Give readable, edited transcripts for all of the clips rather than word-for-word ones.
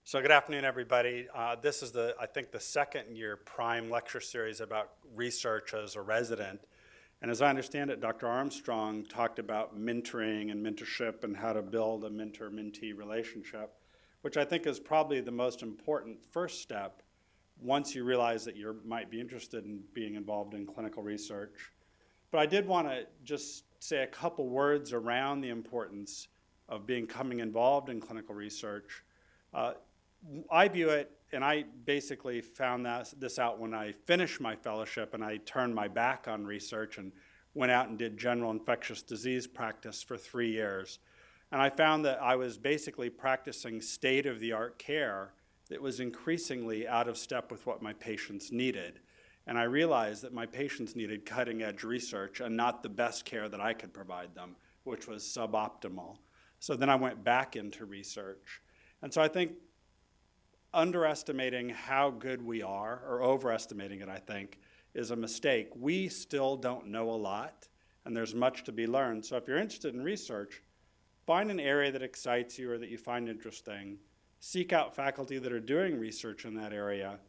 So good afternoon, everybody. This is I think the second year prime lecture series about research as a resident. And as I understand it, Dr. Armstrong talked about mentoring and mentorship and how to build a mentor-mentee relationship, which I think is probably the most important first step once you realize that you might be interested in being involved in clinical research. But I did want to just say a couple words around the importance of becoming involved in clinical research. I view it, and I basically found this out when I finished my fellowship and I turned my back on research and went out and did general infectious disease practice for 3 years. And I found that I was basically practicing state-of-the-art care that was increasingly out of step with what my patients needed. And I realized that my patients needed cutting-edge research and not the best care that I could provide them, which was suboptimal. So then I went back into research. And so I think underestimating how good we are, or overestimating it, I think, is a mistake. We still don't know a lot, and there's much to be learned. So if you're interested in research, find an area that excites you or that you find interesting. Seek out faculty that are doing research in that area.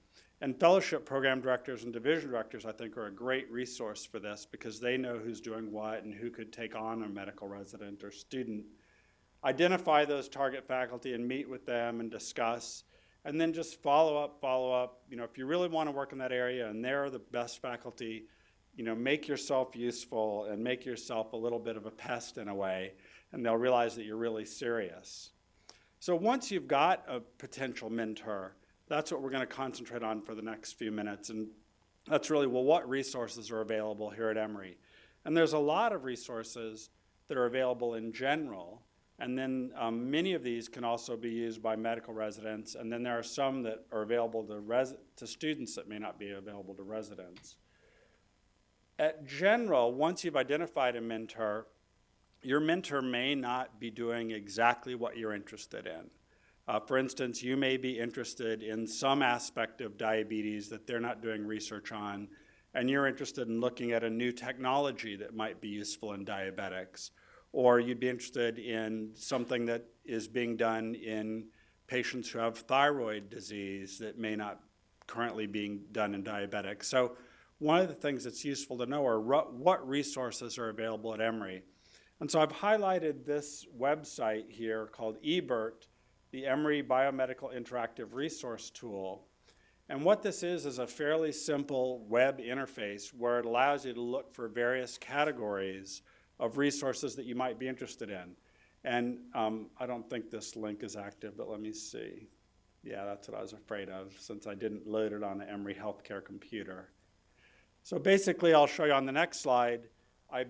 And fellowship program directors and division directors, I think, are a great resource for this because they know who's doing what and who could take on a medical resident or student. Identify those target faculty and meet with them and discuss. And then just follow up. If you really want to work in that area and they're the best faculty, make yourself useful and make yourself a little bit of a pest in a way, and they'll realize that you're really serious. So once you've got a potential mentor, that's what we're going to concentrate on for the next few minutes. And that's really, what resources are available here at Emory? And there's a lot of resources that are available in general. And then many of these can also be used by medical residents, and then there are some that are available to students that may not be available to residents. At general, once you've identified a mentor, your mentor may not be doing exactly what you're interested in. For instance, you may be interested in some aspect of diabetes that they're not doing research on, and you're interested in looking at a new technology that might be useful in diabetics. Or you'd be interested in something that is being done in patients who have thyroid disease that may not currently being done in diabetics. So one of the things that's useful to know are what resources are available at Emory. And so I've highlighted this website here called eBERT, the Emory Biomedical Interactive Resource Tool. And what this is a fairly simple web interface where it allows you to look for various categories of resources that you might be interested in. And I don't think this link is active, but let me see. Yeah, that's what I was afraid of since I didn't load it on the Emory Healthcare computer. So basically, I'll show you on the next slide, I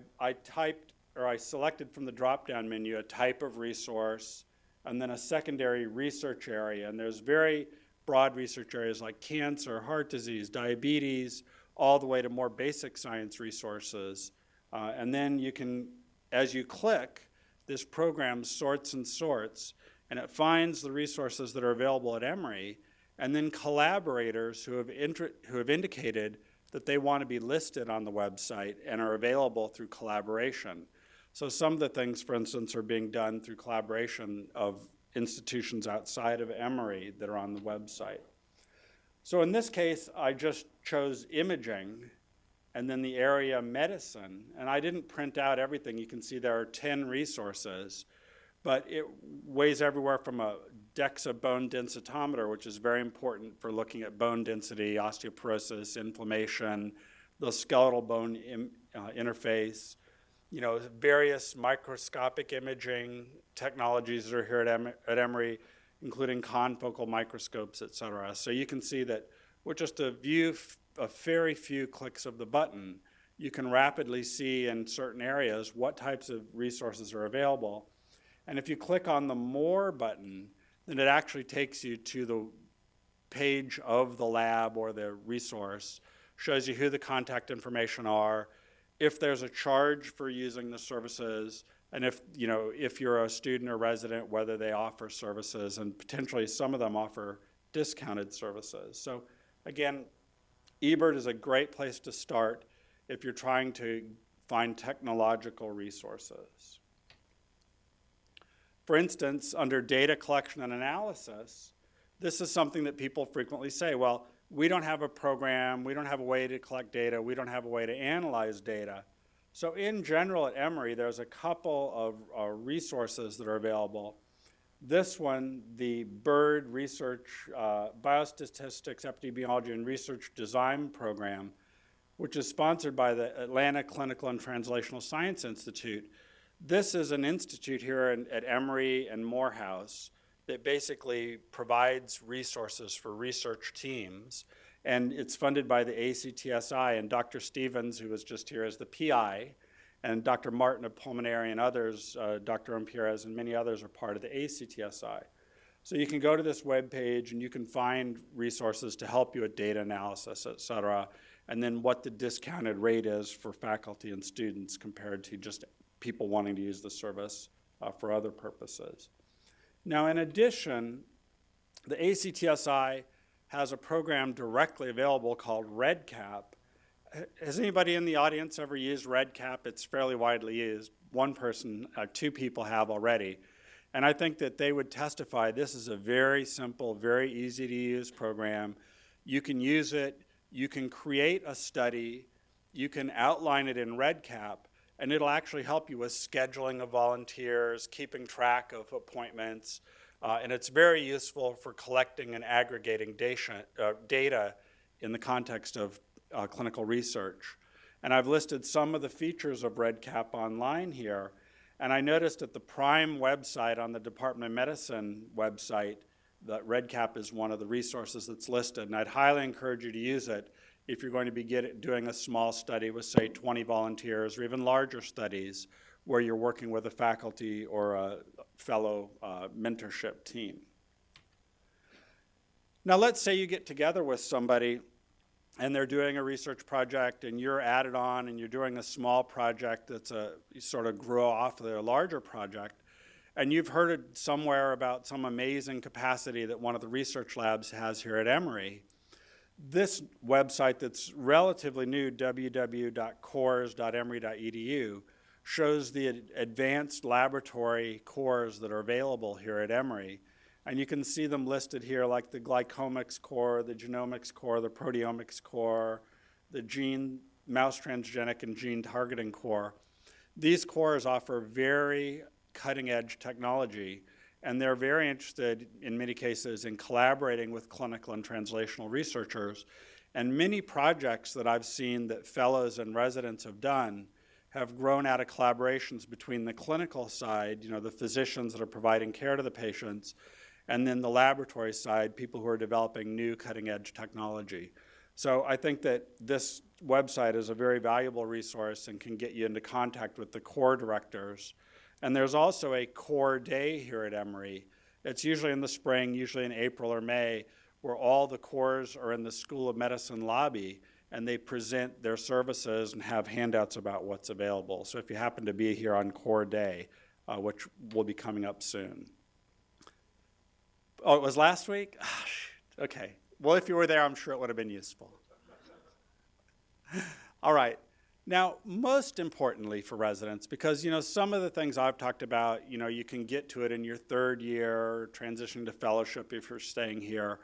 selected from the drop-down menu a type of resource and then a secondary research area. And there's very broad research areas like cancer, heart disease, diabetes, all the way to more basic science resources. And then you can, as you click, this program sorts and sorts, and it finds the resources that are available at Emory, and then collaborators who have indicated that they want to be listed on the website and are available through collaboration. So some of the things, for instance, are being done through collaboration of institutions outside of Emory that are on the website. So in this case, I just chose imaging and then the area medicine. And I didn't print out everything. You can see there are 10 resources, but it weighs everywhere from a DEXA bone densitometer, which is very important for looking at bone density, osteoporosis, inflammation, the skeletal bone interface, various microscopic imaging technologies that are here at Emory, including confocal microscopes, et cetera. So you can see that with just a very few clicks of the button, you can rapidly see in certain areas what types of resources are available. And if you click on the More button, then it actually takes you to the page of the lab or the resource, shows you who the contact information are, if there's a charge for using the services, and if you're a student or resident, whether they offer services, and potentially some of them offer discounted services. So again, eBERT is a great place to start if you're trying to find technological resources. For instance, under data collection and analysis, This is something that people frequently say, well, we don't have a program, we don't have a way to collect data, we don't have a way to analyze data. So in general at Emory, there's a couple of resources that are available. This one, the BIRD Research, Biostatistics, Epidemiology, and Research Design Program, which is sponsored by the Atlanta Clinical and Translational Science Institute. This is an institute here at Emory and Morehouse that basically provides resources for research teams. And it's funded by the ACTSI, and Dr. Stevens, who was just here as the PI, and Dr. Martin of Pulmonary and others, Dr. Ramirez and many others are part of the ACTSI. So you can go to this webpage and you can find resources to help you with data analysis, et cetera, and then what the discounted rate is for faculty and students compared to just people wanting to use the service for other purposes. Now, in addition, the ACTSI has a program directly available called REDCap. Has anybody in the audience ever used REDCap? It's fairly widely used. One person, two people have already. And I think that they would testify this is a very simple, very easy to use program. You can use it, you can create a study, you can outline it in REDCap, and it'll actually help you with scheduling of volunteers, keeping track of appointments, and it's very useful for collecting and aggregating data in the context of clinical research. And I've listed some of the features of REDCap online here, and I noticed at the PRIME website on the Department of Medicine website that REDCap is one of the resources that's listed, and I'd highly encourage you to use it if you're going to be doing a small study with, say, 20 volunteers, or even larger studies where you're working with a faculty or a fellow mentorship team. Now, let's say you get together with somebody and they're doing a research project and you're added on and you're doing a small project that's you sort of grow off of their larger project, and you've heard it somewhere about some amazing capacity that one of the research labs has here at Emory. This website that's relatively new, www.cores.emory.edu, shows the advanced laboratory cores that are available here at Emory. And you can see them listed here like the glycomics core, the genomics core, the proteomics core, the mouse transgenic and gene targeting core. These cores offer very cutting edge technology, and they're very interested in many cases in collaborating with clinical and translational researchers. And many projects that I've seen that fellows and residents have done have grown out of collaborations between the clinical side, the physicians that are providing care to the patients, and then the laboratory side, people who are developing new cutting-edge technology. So I think that this website is a very valuable resource and can get you into contact with the core directors. And there's also a core day here at Emory. It's usually in the spring, usually in April or May, where all the cores are in the School of Medicine lobby, and they present their services and have handouts about what's available. So if you happen to be here on core day, which will be coming up soon. Oh, it was last week? Oh, okay. Well, if you were there, I'm sure it would have been useful. All right. Now, most importantly for residents, because, some of the things I've talked about, you can get to it in your third year, transition to fellowship if you're staying here.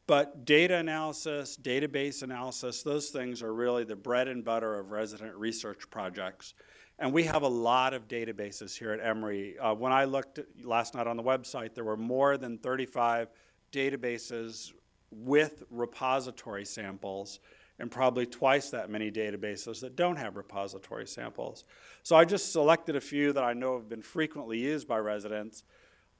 But data analysis, database analysis, those things are really the bread and butter of resident research projects. And we have a lot of databases here at Emory. When I looked last night on the website, there were more than 35 databases with repository samples, and probably twice that many databases that don't have repository samples. So I just selected a few that I know have been frequently used by residents.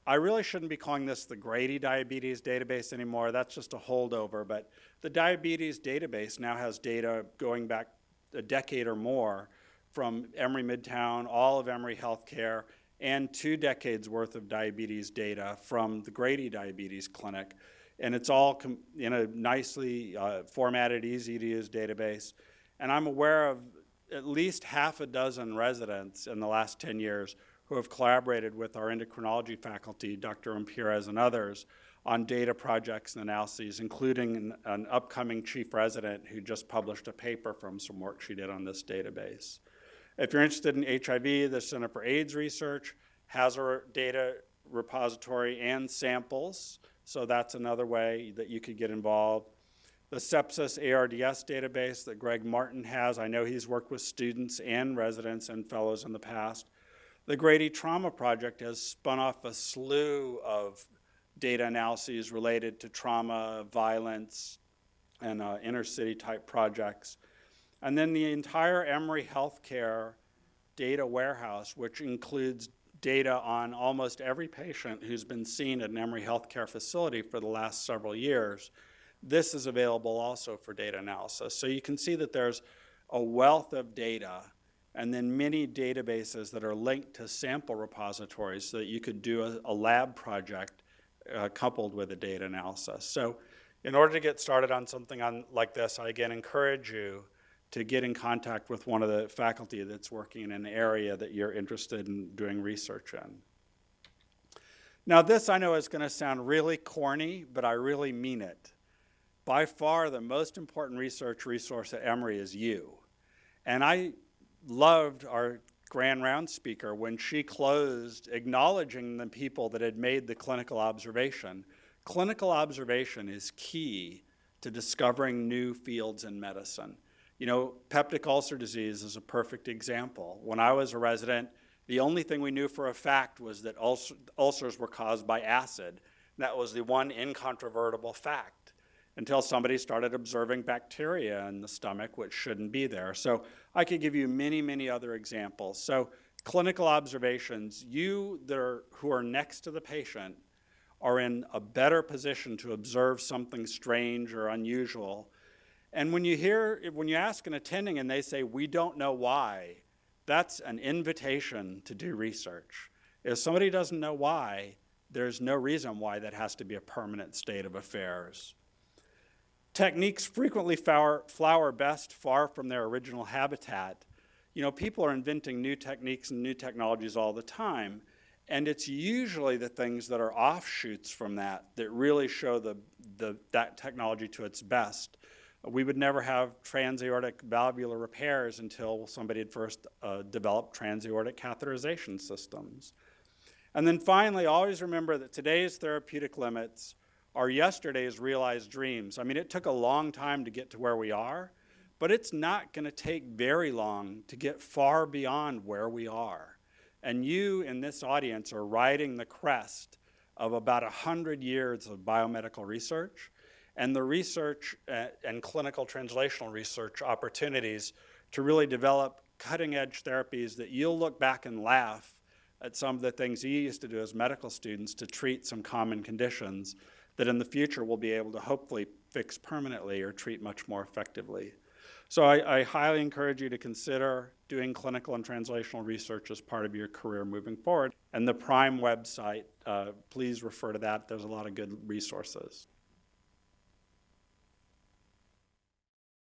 I really shouldn't be calling this the Grady Diabetes Database anymore. That's just a holdover, but the Diabetes Database now has data going back a decade or more from Emory Midtown, all of Emory Healthcare, and 2 decades worth of diabetes data from the Grady Diabetes Clinic. And it's all in a nicely formatted, easy-to-use database. And I'm aware of at least half a dozen residents in the last 10 years who have collaborated with our endocrinology faculty, Dr. Ramirez and others, on data projects and analyses, including an upcoming chief resident who just published a paper from some work she did on this database. If you're interested in HIV, the Center for AIDS Research has a data repository and samples. So that's another way that you could get involved. The sepsis ARDS database that Greg Martin has, I know he's worked with students and residents and fellows in the past. The Grady Trauma Project has spun off a slew of data analyses related to trauma, violence, and inner city type projects. And then the entire Emory Healthcare data warehouse, which includes data on almost every patient who's been seen at an Emory Healthcare facility for the last several years. This is available also for data analysis. So you can see that there's a wealth of data and then many databases that are linked to sample repositories so that you could do a lab project coupled with a data analysis. So in order to get started on something like this, I again encourage you to get in contact with one of the faculty that's working in an area that you're interested in doing research in. Now this I know is going to sound really corny, but I really mean it. By far the most important research resource at Emory is you. And I loved our Grand Round speaker when she closed acknowledging the people that had made the clinical observation. Clinical observation is key to discovering new fields in medicine. You know, peptic ulcer disease is a perfect example. When I was a resident, the only thing we knew for a fact was that ulcers were caused by acid. That was the one incontrovertible fact until somebody started observing bacteria in the stomach, which shouldn't be there. So I could give you many, many other examples. So clinical observations, you who are next to the patient are in a better position to observe something strange or unusual. And when you ask an attending and they say, we don't know why, that's an invitation to do research. If somebody doesn't know why, there's no reason why that has to be a permanent state of affairs. Techniques frequently flower best far from their original habitat. You know, people are inventing new techniques and new technologies all the time, and it's usually the things that are offshoots from that that really show that technology to its best. We would never have transaortic valvular repairs until somebody had first developed transaortic catheterization systems. And then finally, always remember that today's therapeutic limits are yesterday's realized dreams. I mean, it took a long time to get to where we are, but it's not going to take very long to get far beyond where we are. And you in this audience are riding the crest of about 100 years of biomedical research and the research and clinical translational research opportunities to really develop cutting-edge therapies that you'll look back and laugh at some of the things you used to do as medical students to treat some common conditions that in the future we'll be able to hopefully fix permanently or treat much more effectively. So I highly encourage you to consider doing clinical and translational research as part of your career moving forward. And the PRIME website, please refer to that. There's a lot of good resources.